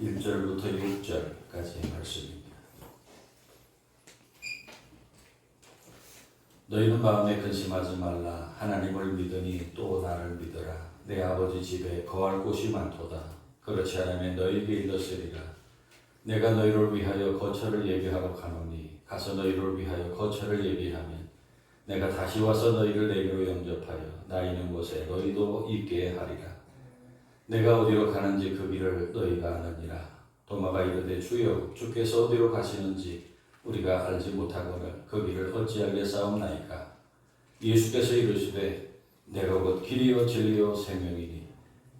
1절부터 6절까지의 말씀입니다. 너희는 마음에 근심하지 말라. 하나님을 믿으니 또 나를 믿어라. 내 아버지 집에 거할 곳이 많도다. 그렇지 않으면 너희에게 일렀으리라. 내가 너희를 위하여 거처를 예비하러 가노니 가서 너희를 위하여 거처를 예비하면 내가 다시 와서 너희를 내게로 영접하여 나 있는 곳에 너희도 있게 하리라. 내가 어디로 가는지 그 길을 너희가 아느니라. 도마가 이르되 주여 주께서 어디로 가시는지 우리가 알지 못하거늘 그 길을 어찌하게 싸움나이까. 예수께서 이르시되 내가 곧 길이요 진리요 생명이니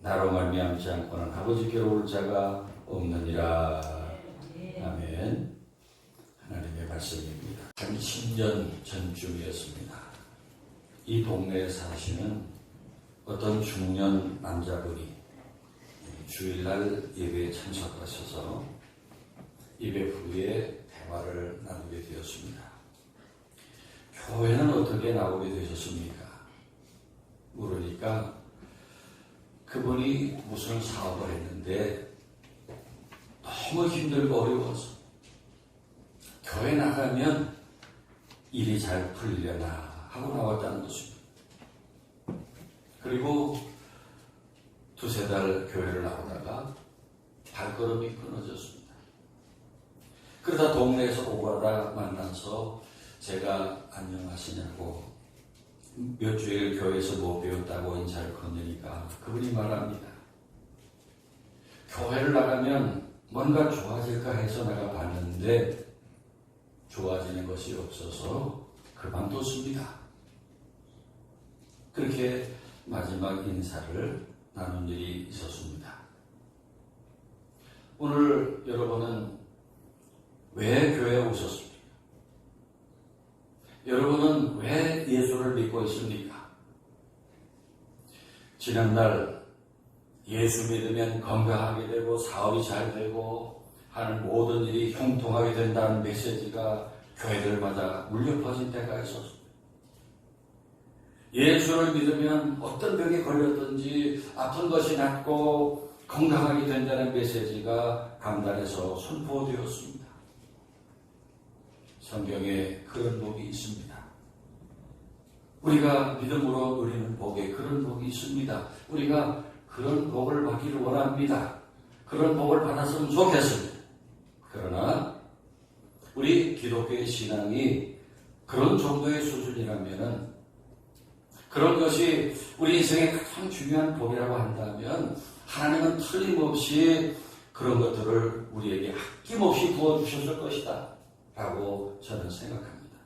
나로 말미암지 않고는 아버지께로 올 자가 없느니라. 아멘. 하나님의 말씀입니다. 한 10년 전쯤이었습니다. 이 동네에 사시는 어떤 중년 남자분이 주일날 예배에 참석하셔서 예배 후에 대화를 나누게 되었습니다. 교회는 어떻게 나오게 되셨습니까? 물으니까 그분이 무슨 사업을 했는데 너무 힘들고 어려워서 교회 나가면 일이 잘 풀리려나 하고 나왔다는 것입니다. 그리고 두세 달 교회를 나오다가 발걸음이 끊어졌습니다. 그러다 동네에서 오가다 만나서 제가 안녕하시냐고 몇 주일 교회에서 뭐 배웠다고 인사를 건네니까 그분이 말합니다. 교회를 나가면 뭔가 좋아질까 해서 내가 봤는데 좋아지는 것이 없어서 그만뒀습니다. 그렇게 마지막 인사를 나눈 일이 있었습니다. 오늘 여러분은 왜 교회에 오셨습니까? 여러분은 왜 예수를 믿고 있습니까? 지난날 예수 믿으면 건강하게 되고 사업이 잘 되고 하는 모든 일이 형통하게 된다는 메시지가 교회들마다 울려 퍼진 때가 있었습니다. 예수를 믿으면 어떤 병에 걸렸든지 아픈 것이 낫고 건강하게 된다는 메시지가 강단에서 선포되었습니다. 성경에 그런 복이 있습니다. 우리가 믿음으로 누리는 복에 그런 복이 있습니다. 우리가 그런 복을 받기를 원합니다. 그런 복을 받았으면 좋겠습니다. 그러나 우리 기독교의 신앙이 그런 정도의 수준이라면 그런 것이 우리 인생의 가장 중요한 복이라고 한다면 하나님은 틀림없이 그런 것들을 우리에게 아낌없이 부어주셨을 것이다 라고 저는 생각합니다.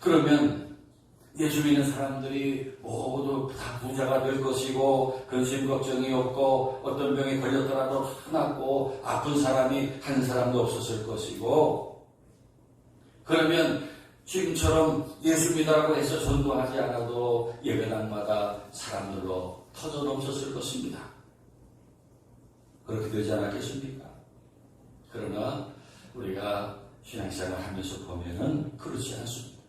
그러면 예수 믿는 사람들이 모두 다 부자가 될 것이고 근심 걱정이 없고 어떤 병에 걸렸더라도 낫고 아픈 사람이 한 사람도 없었을 것이고 그러면 지금처럼 예수 믿으라고 해서 전도하지 않아도 예배당마다 사람들로 터져 넘쳤을 것입니다. 그렇게 되지 않았겠습니까? 그러나 우리가 신앙생활 하면서 보면은 그렇지 않습니다.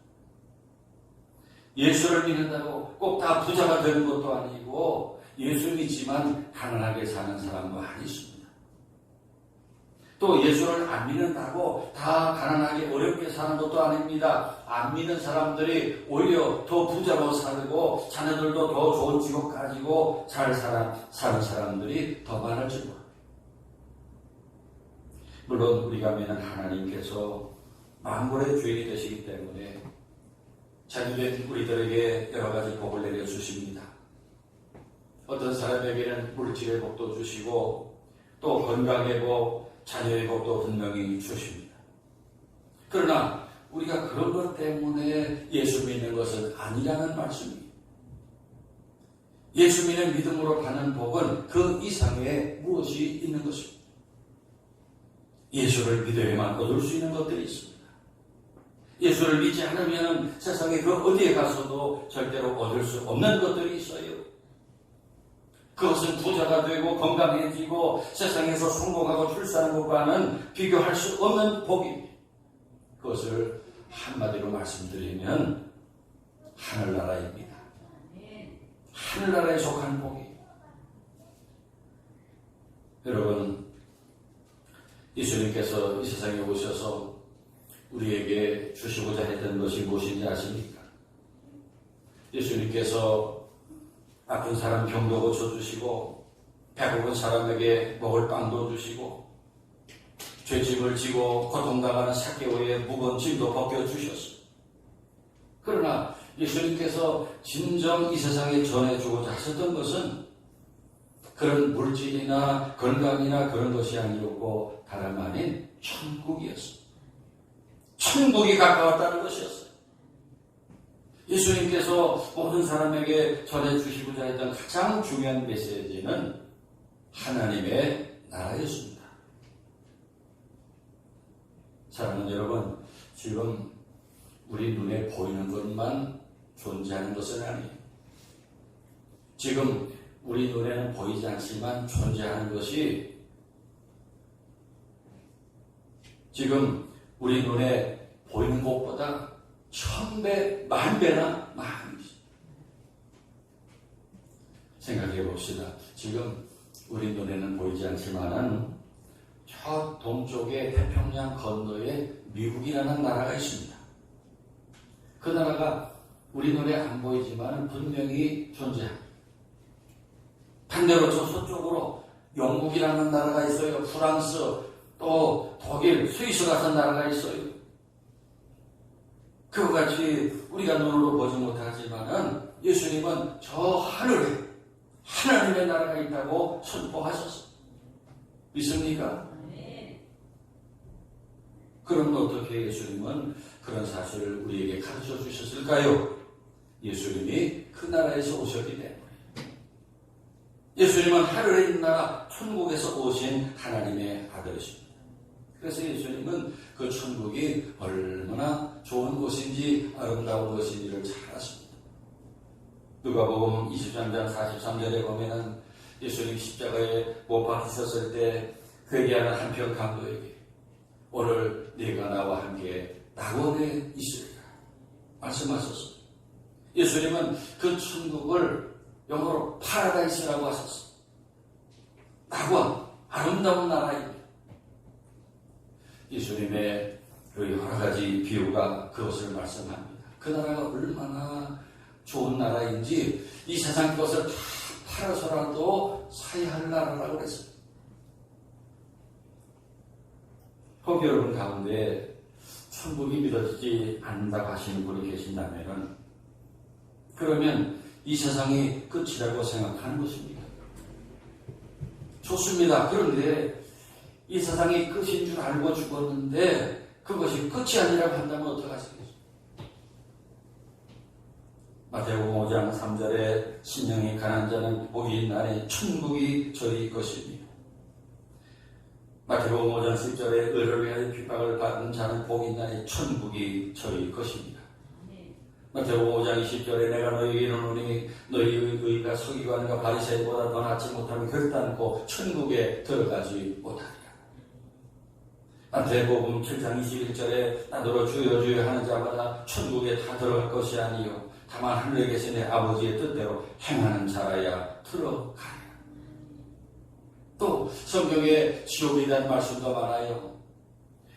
예수를 믿는다고 꼭 다 부자가 되는 것도 아니고 예수 믿지만 가난하게 사는 사람도 많이 있습니다. 또 예수를 안 믿는다고 다 가난하게 어렵게 사는 것도 아닙니다. 안 믿는 사람들이 오히려 더 부자로 살고 자녀들도 더 좋은 직업 가지고 잘 사는 사람들이 더 많을지 모릅니다. 물론 우리가 믿는 하나님께서 만물의 주인이 되시기 때문에 자기된 우리들에게 여러 가지 복을 내려주십니다. 어떤 사람에게는 물질의 복도 주시고 또 건강의 복, 자녀의 복도 분명히 주십니다. 그러나 우리가 그런 것 때문에 예수 믿는 것은 아니라는 말씀입니다. 예수 믿는 믿음으로 받는 복은 그 이상의 무엇이 있는 것입니다. 예수를 믿어야만 얻을 수 있는 것들이 있습니다. 예수를 믿지 않으면 세상에 그 어디에 가서도 절대로 얻을 수 없는 것들이 있어요. 그것은 부자가 되고 건강해지고 세상에서 성공하고 출산하는 것과는 비교할 수 없는 복입니다. 그것을 한마디로 말씀드리면 하늘나라입니다. 하늘나라에 속한 복입니다. 여러분 예수님께서 이 세상에 오셔서 우리에게 주시고자 했던 것이 무엇인지 아십니까? 예수님께서 아픈 사람 병도 고쳐주시고 배고픈 사람에게 먹을 빵도 주시고 죄짐을 지고 고통당하는 삭개오의 무거운 짐도 벗겨주셨습니다. 그러나 예수님께서 진정 이 세상에 전해주고자 하셨던 것은 그런 물질이나 건강이나 그런 것이 아니었고 다름 아닌 천국이었습니다. 천국이 가까웠다는 것이었어요. 예수님께서 모든 사람에게 전해주시고자 했던 가장 중요한 메시지는 하나님의 나라였습니다. 사랑하는 여러분, 지금 우리 눈에 보이는 것만 존재하는 것은 아니에요. 지금 우리 눈에는 보이지 않지만 존재하는 것이 지금 우리 눈에 보이는 것보다 1000배, 10,000배나 많습니다. 생각해 봅시다. 지금 우리 눈에는 보이지 않지만은 저 동쪽의 태평양 건너에 미국이라는 나라가 있습니다. 그 나라가 우리 눈에 안 보이지만 분명히 존재합니다. 반대로 저 서쪽으로 영국이라는 나라가 있어요. 프랑스, 또 독일, 스위스 같은 나라가 있어요. 그와 같이 우리가 눈으로 보지 못하지만은 예수님은 저 하늘에 하나님의 나라가 있다고 선포하셨어요. 믿습니까? 그럼 어떻게 예수님은 그런 사실을 우리에게 가르쳐 주셨을까요? 예수님이 그 나라에서 오셨기 때문에. 예수님은 하늘에 있는 나라 천국에서 오신 하나님의 아들이십니다. 그래서 예수님은 그 천국이 얼마나 좋은 곳인지 아름다운 곳인지를 잘 아십니다. 누가복음 23장 43절에 보면은 예수님 십자가에 못 박히셨을 때 회개하는 한편 강도에게 오늘 네가 나와 함께 낙원에 있으리라 말씀하셨습니다. 예수님은 그 천국을 영어로 파라다이스라고 하셨습니다. 낙원, 아름다운 나라입니다. 예수님의 그 여러 가지 비유가 그것을 말씀합니다. 그 나라가 얼마나 좋은 나라인지 이 세상 것을 다 팔아서라도 사야 할 나라라고 그랬습니다. 혹 여러분 가운데 천국이 믿어지지 않는다고 하시는 분이 계신다면 그러면 이 세상이 끝이라고 생각하는 것입니다. 좋습니다. 그런데 이 세상이 끝인 줄 알고 죽었는데 그것이 끝이 아니라고 한다면 어떡하시겠어요? 마태복음 5장 3절에 심령이 가난한 자는 복이 있나니 천국이 저희 것입니다. 마태복음 5장 10절에 의를 위하여 핍박을 받은 자는 복이 있나니 천국이 저희 것입니다. 마태복음 5장 20절에 내가 너희에게 이르노니 너희의 의가 서기관과 바리새인보다 더 낫지 못하면 결단코 천국에 들어가지 못하리라. 마태복음 7장 21절에 나더러 주여 주여 하는 자마다 천국에 다 들어갈 것이 아니요 다만 하늘에 계신 내 아버지의 뜻대로 행하는 자라야 들어가리라. 또 성경에 지옥에 대한 말씀도 많아요.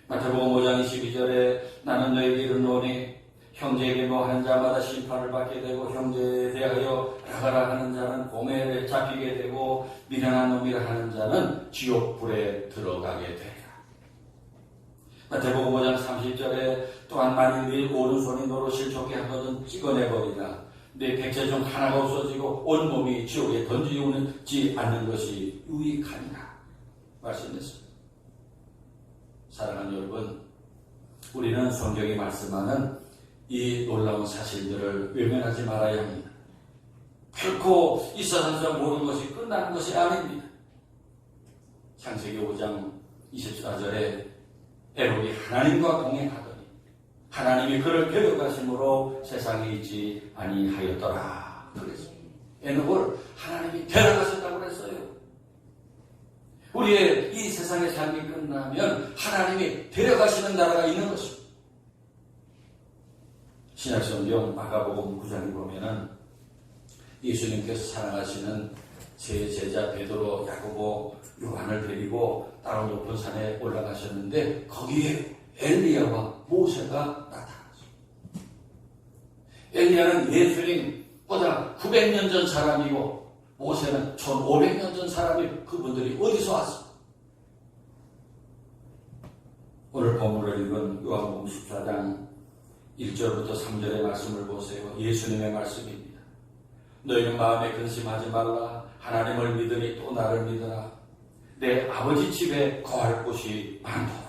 마태복음 5장 22절에 나는 너희에게 이르노니 형제에게 뭐하는 자마다 심판을 받게 되고 형제에 대하여 나가라 하는 자는 공회에 잡히게 되고 미련한 놈이라 하는 자는 지옥불에 들어가게 되리라. 마태복음 5장 30절에 또한 만일 네 오른손이 너로 실족게 하거든 찍어내버리라. 내 백제 중 하나가 없어지고 온몸이 지옥에 던지지 않는 것이 유익하니라 말씀했습니다. 사랑하는 여러분, 우리는 성경이 말씀하는 이 놀라운 사실들을 외면하지 말아야 합니다. 결코 이 세상에서 모든 것이 끝나는 것이 아닙니다. 창세기 5장 24절에 에녹이 하나님과 동행하더니 하나님이 그를 데려가심으로 세상에 있지 아니하였더라 그랬습니다. 에녹을 하나님이 데려가셨다고 그랬어요. 우리의 이 세상의 삶이 끝나면 하나님이 데려가시는 나라가 있는 것입니다. 신약성경 마가복음 9장에 보면은 예수님께서 사랑하시는 제 제자 베드로, 야고보, 요한을 데리고 따로 높은 산에 올라가셨는데 거기에 엘리야와 모세가 나타났어요. 엘리야는 예수님보다 900년 전 사람이고 모세는 1500년 전 사람이 그분들이 어디서 왔어? 오늘 본문을 읽은 요한복음 14장 1절부터 3절의 말씀을 보세요. 예수님의 말씀입니다. 너희는 마음에 근심하지 말라. 하나님을 믿으니 또 나를 믿으라. 내 아버지 집에 거할 곳이 많도다.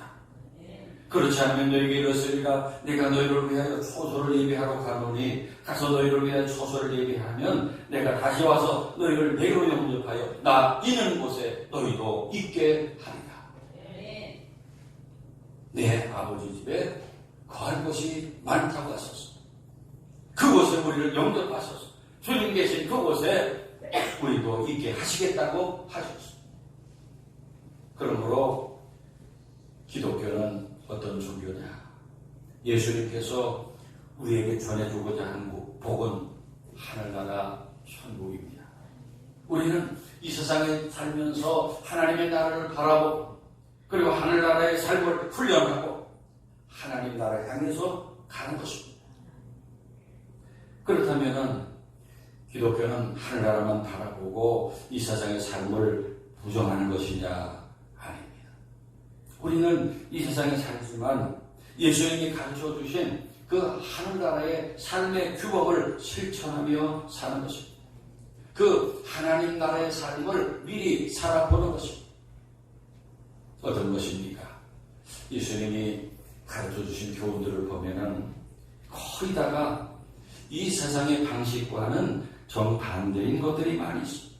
그렇지 않으면 너희에게 이르시리라. 내가 너희를 위하여 초소를 예비하러 가노니 가서 너희를 위하여 초소를 예비하면 내가 다시 와서 너희를 내로 영접하여 나 있는 곳에 너희도 있게 하리라. 내 아버지 집에 거할 곳이 많다고 하셨어. 그곳에 우리를 영접하셔서 주님 계신 그곳에 우리도 있게 하시겠다고 하셨어. 그러므로 기독교는 어떤 종교냐? 예수님께서 우리에게 전해주고자 하는 복은 하늘나라 천국입니다. 우리는 이 세상에 살면서 하나님의 나라를 바라보고 그리고 하늘나라의 삶을 훈련하고 하나님 나라를 향해서 가는 것입니다. 그렇다면 기독교는 하늘나라만 바라보고 이 세상의 삶을 부정하는 것이냐? 아닙니다. 우리는 이 세상에 살지만 예수님이 가르쳐 주신 그 하늘나라의 삶의 규범을 실천하며 사는 것입니다. 그 하나님 나라의 삶을 미리 살아보는 것입니다. 어떤 것입니까? 예수님이 가르쳐 주신 교훈들을 보면은 거의 다가 이 세상의 방식과는 정반대인 것들이 많이 있습니다.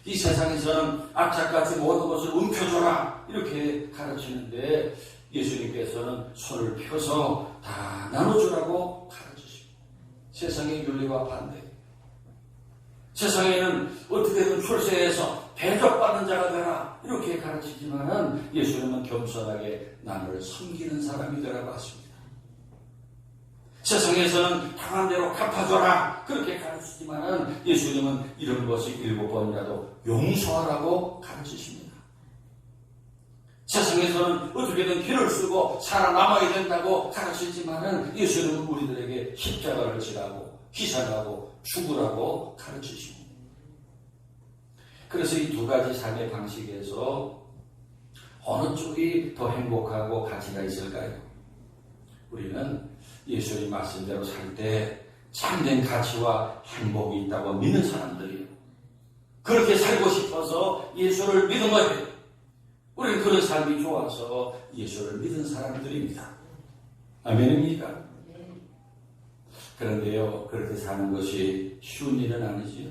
이 세상에서는 악착같이 모든 것을 움켜줘라 이렇게 가르치는데 예수님께서는 손을 펴서 다 나눠주라고 가르치십니다. 세상의 윤리와 반대. 세상에는 어떻게든 출세해서 대접받는 자가 되라 이렇게 가르치지만은 예수님은 겸손하게 남을 섬기는 사람이 되라고 하십니다. 세상에서는 당한 대로 갚아줘라 그렇게 가르치지만은 예수님은 이런 것이 7번이라도 용서하라고 가르치십니다. 세상에서는 어떻게든 길을 쓰고 살아남아야 된다고 가르치지만은 예수님은 우리들에게 십자가를 지라고 희생하고 죽으라고 가르치십니다. 그래서 이 두 가지 삶의 방식에서 어느 쪽이 더 행복하고 가치가 있을까요? 우리는 예수님 말씀대로 살 때 참된 가치와 행복이 있다고 믿는 사람들이에요. 그렇게 살고 싶어서 예수를 믿은 거예요. 우리는 그런 삶이 좋아서 예수를 믿은 사람들입니다. 아멘입니까? 그런데요, 그렇게 사는 것이 쉬운 일은 아니지요.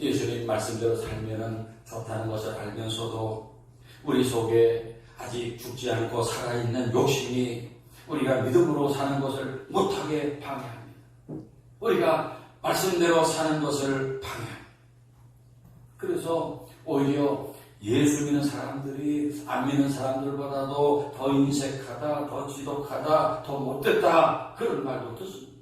예수님 말씀대로 살면은 좋다는 것을 알면서도 우리 속에 아직 죽지 않고 살아있는 욕심이 우리가 믿음으로 사는 것을 못하게 방해합니다. 우리가 말씀대로 사는 것을 방해합니다. 그래서 오히려 예수 믿는 사람들이 안 믿는 사람들보다도 더 인색하다, 더 지독하다, 더 못됐다 그런 말도 듣습니다.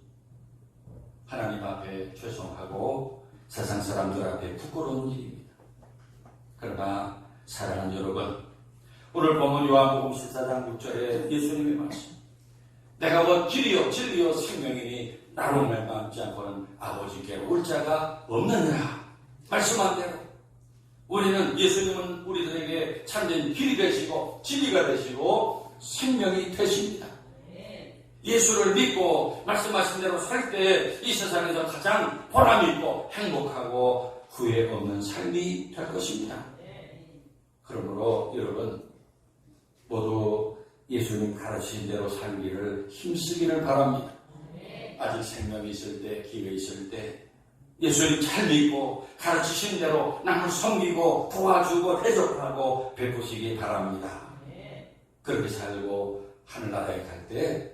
하나님 앞에 죄송하고 세상 사람들 앞에 부끄러운 일입니다. 그러나 사랑하는 여러분, 오늘 보면 요한복음 14장 6절에 예수님의 말씀, 내가 곧 길이요 진리요 생명이니 나로 말미암지 않고는 아버지께로 올 자가 없느니라 말씀한 대로 우리는 예수님은 우리들에게 참된 길이 되시고 진리가 되시고 생명이 되십니다. 예수를 믿고 말씀하신 대로 살 때 이 세상에서 가장 보람 있고 행복하고 후회 없는 삶이 될 것입니다. 그러므로 여러분 모두 예수님 가르치신 대로 살기를 힘쓰기를 바랍니다. 아직 생명이 있을 때, 기회 있을 때 예수님 잘 믿고 가르치신 대로 남을 섬기고 도와주고 대접하고 베푸시기 바랍니다. 그렇게 살고 하늘나라에 갈 때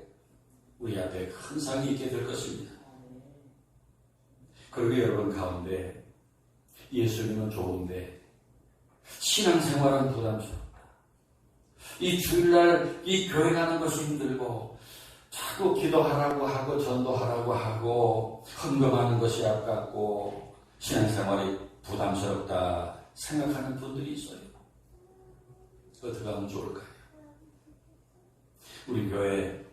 우리 앞에 큰 상이 있게 될 것입니다. 그리고 여러분 가운데 예수님은 좋은데 신앙생활은 부담스럽다. 이 주일날 이 교회 가는 것이 힘들고 자꾸 기도하라고 하고 전도하라고 하고 헌금하는 것이 아깝고 신앙생활이 부담스럽다 생각하는 분들이 있어요. 어떻게 하면 좋을까요? 우리 교회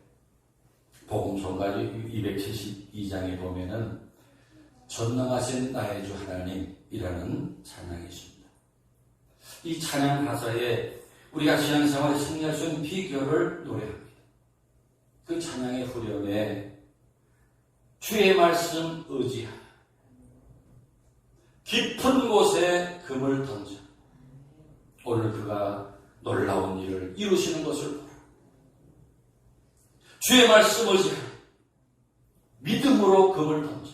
복음성가 272장에 보면은 전능하신 나의 주 하나님이라는 찬양이 있습니다. 이 찬양 가사에 우리가 신앙생활에 승리할 수 있는 비결을 노래합니다. 그 찬양의 후렴에 주의 말씀 의지하여 깊은 곳에 금을 던져 오늘 그가 놀라운 일을 이루시는 것을 보라. 주의 말씀 의지하여 믿음으로 금을 던져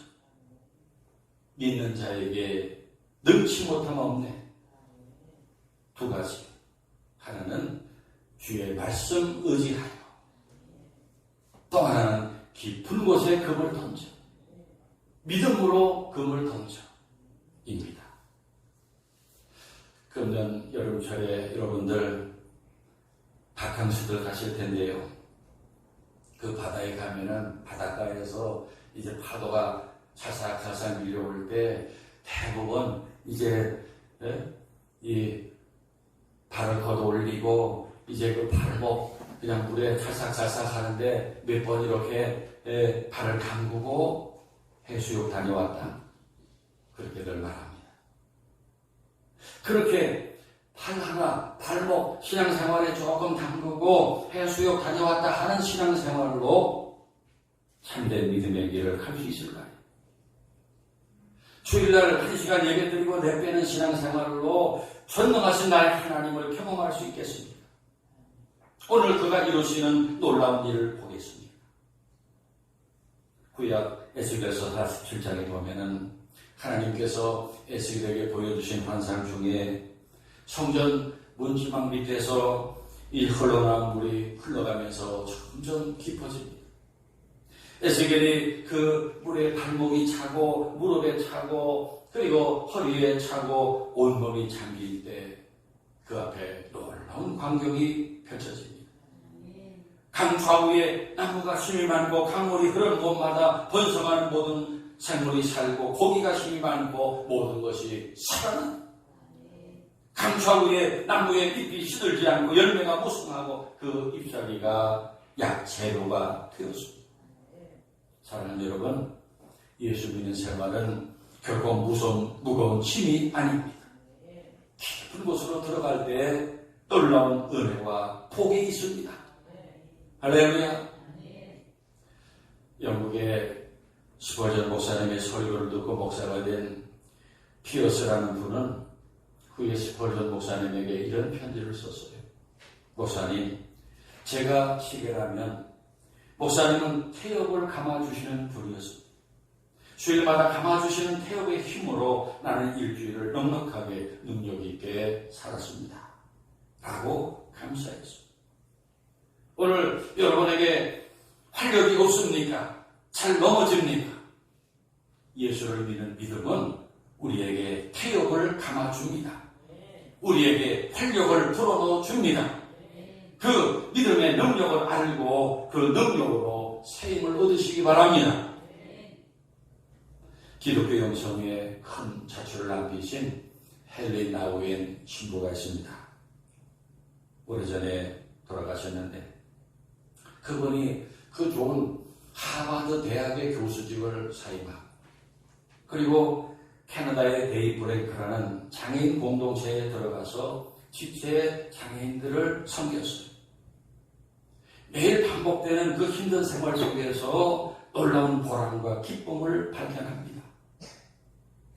믿는 자에게 능치 못함 없네. 두 가지. 하나는 주의 말씀 의지하여, 또 하나는 깊은 곳에 금을 던져 믿음으로 금을 던져 입니다. 금년 여름철에 여러분들 바캉스들 가실 텐데요. 그 바다에 가면은 바닷가에서 이제 파도가 살살살살 밀려올 때 대부분 이제 이 발을 걷어 올리고 이제 그 발목 그냥 물에 살살살살 하는데 몇 번 이렇게 발을 담그고 해수욕 다녀왔다. 그렇게들 말합니다. 그렇게 팔 하나, 발목, 신앙생활에 조금 담그고 해수욕 다녀왔다 하는 신앙생활로 참된 믿음의 길을 갈 수 있을까요? 주일날 1시간 예배드리고 내빼는 신앙생활로 전능하신 나의 하나님을 경험할 수 있겠습니다. 오늘 그가 이루시는 놀라운 일을 보겠습니다. 구약 에스겔서 47장에 보면은 하나님께서 에스겔에게 보여주신 환상 중에 성전 문지방 밑에서 이 흘러나온 물이 흘러가면서 점점 깊어집니다. 에스겔이 그 물에 발목이 차고 무릎에 차고 그리고 허리에 차고 온몸이 잠길 때 그 앞에 놀라운 광경이 펼쳐집니다. 강 좌우에 나무가 힘이 많고 강물이 흐르는 곳마다 번성하는 모든 생물이 살고 고기가 힘이 많고 모든 것이 살아난 강 좌우에 나무의 잎이 시들지 않고 열매가 무성하고 그 잎사귀가 약재료가 되었습니다. 사랑하는 여러분, 예수 믿는 생활은 결코 무거운 짐이 아닙니다. 깊은 곳으로 들어갈 때 놀라운 은혜와 복이 있습니다. 할렐루야. 영국의 스펄전 목사님의 설교를 듣고 목사가 된 피어스라는 분은 후에 스펄전 목사님에게 이런 편지를 썼어요. 목사님, 제가 시계라면 목사님은 태엽을 감아주시는 분이었습니다. 주일마다 감아주시는 태엽의 힘으로 나는 일주일을 넉넉하게 능력있게 살았습니다. 라고 감사했습니다. 오늘 여러분에게 활력이 없습니까? 잘 넘어집니까? 예수를 믿는 믿음은 우리에게 태엽을 감아줍니다. 우리에게 활력을 불어넣어 줍니다. 그 믿음의 능력을 알고 그 능력으로 세임을 얻으시기 바랍니다. 기독교 영성에 큰 자취를 남기신 헨리 나우엔 신부가 있습니다. 오래전에 돌아가셨는데 그분이 그 좋은 하버드 대학의 교수직을 사임하고 그리고 캐나다의 데이브레이크라는 장애인 공동체에 들어가서 집체 장애인들을 섬겼어요. 매일 반복되는 그 힘든 생활 속에서 놀라운 보람과 기쁨을 발견합니다.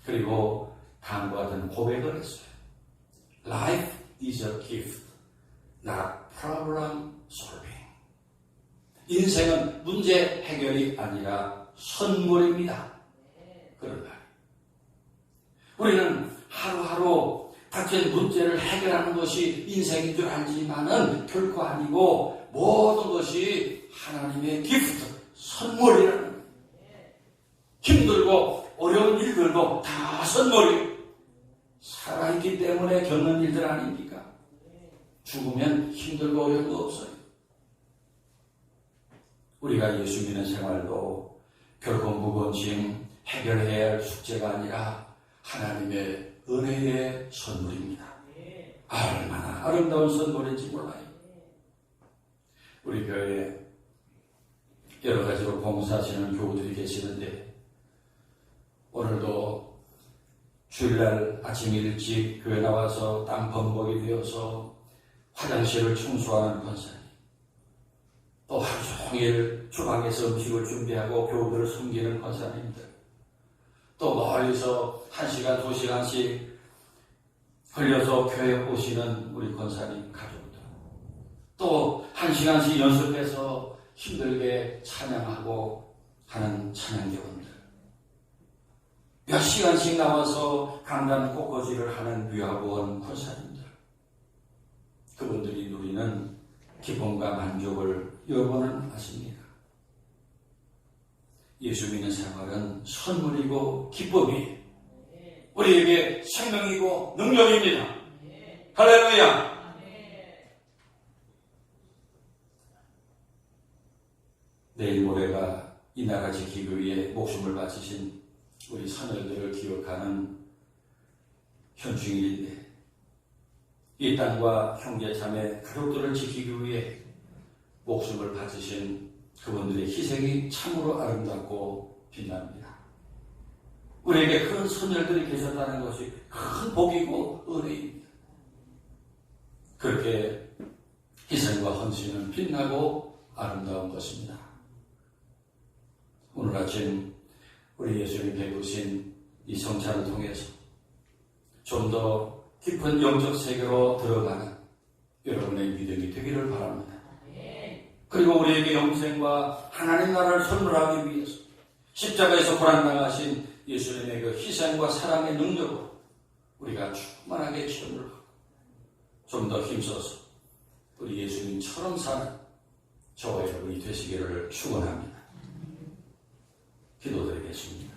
그리고 다음과 같은 고백을 했어요. Life is a gift, not problem solving. 인생은 문제 해결이 아니라 선물입니다. 그런 말. 우리는 하루하루 닥친 문제를 해결하는 것이 인생인 줄 알지만은 결코 아니고 모든 것이 하나님의 기프트, 선물이라는 거예요. 힘들고 어려운 일들도 다 선물이에요. 살아있기 때문에 겪는 일들 아닙니까? 죽으면 힘들고 어려운 거 없어요. 우리가 예수 믿는 생활도 결코 무거운 짐 해결해야 할 숙제가 아니라 하나님의 은혜의 선물입니다. 얼마나 아름다운 선물인지 몰라요. 우리 교회에 여러 가지로 봉사하시는 교우들이 계시는데 오늘도 주일날 아침 일찍 교회 나와서 땅 범벅이 되어서 화장실을 청소하는 권사님, 또 하루 종일 주방에서 음식을 준비하고 교우들을 섬기는 권사님들, 또 멀리서 1시간, 2시간씩 흘려서 교회에 오시는 우리 권사님 가족들, 또 1시간씩 연습해서 힘들게 찬양하고 하는 찬양대원들, 몇 시간씩 나와서 강단 꽃꽂이를 하는 유아부원 권사님들, 그분들이 누리는 기쁨과 만족을 여러분은 아십니까? 예수 믿는 생활은 선물이고 기쁨이 우리에게 생명이고 능력입니다. 할렐루야! 내일 모레가 이 나라 지키기 위해 목숨을 바치신 우리 선열들을 기억하는 현충일인데 이 땅과 형제 자매 가족들을 지키기 위해 목숨을 바치신 그분들의 희생이 참으로 아름답고 빛납니다. 우리에게 큰 선열들이 계셨다는 것이 큰 복이고 은혜입니다. 그렇게 희생과 헌신은 빛나고 아름다운 것입니다. 오늘 아침 우리 예수님이 베푸신 이 성찬을 통해서 좀 더 깊은 영적 세계로 들어가는 여러분의 믿음이 되기를 바랍니다. 그리고 우리에게 영생과 하나님 나라를 선물하기 위해서 십자가에서 고난당하신 예수님의 그 희생과 사랑의 능력으로 우리가 충만하게 체험을 하고 좀 더 힘써서 우리 예수님처럼 사는 저와 여러분이 되시기를 축원합니다. 기도드리겠습니다.